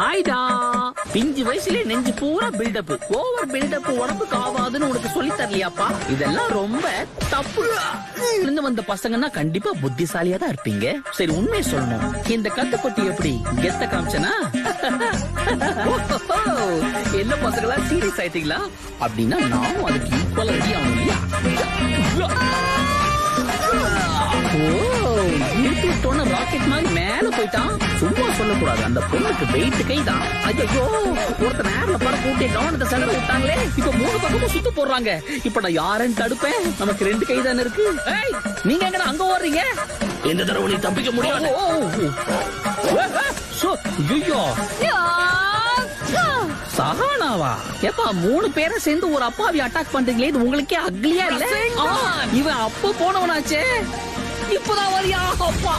ஹாய்டா. பிஞ்சு வயசுல நெஞ்சு பூரா பில்டப். ஓவர் பில்டப் உடம்புக்கு ஆகாதுன்னு உனக்கு சொல்லி தரலையாப்பா? இதெல்லாம் ரொம்ப தப்பு. இருந்து வந்த பசங்கன்னா கண்டிப்பா புத்திசாலியா தான் இருப்பீங்க. சரி, உண்மையை சொல்லணும், இந்த கத்துப்பட்டி எப்படி கெத்த காமிச்சனா? என்ன பசங்களா சீரியஸ் ஆயிட்டீங்களா? அப்படின்னா நானும் அதுக்கு ஈக்குவலா ரெடி ஆகணும் இல்லையா? ராக்கெட் மாதிரி மேல போயிட்டான். சும்மா சொல்லக்கூடாது, அந்த பொண்ணுக்கு வெயிட் கை தான். ஐயோ, ஒருத்த நேர்ல பட கூட்டி கவனத்தை செலவு விட்டாங்களே. இப்ப 3 பக்கமும் சுத்து போடுறாங்க. இப்ப நான் யாருன்னு தடுப்பேன்? நமக்கு 2 கை தானே இருக்கு. நீங்க எங்கடா அங்க ஓடுறீங்க? எந்த தடவை நீ தப்பிக்க முடியாது. சஹானாவா? ஏப்பா 3 பேரை சேர்ந்து ஒரு அப்பாவி அட்டாக் பண்றீங்களே, இது உங்களுக்கே அக்லியா இல்ல? இவன் அப்ப போனவனாச்சே, இப்பதான் வரியா அப்பா?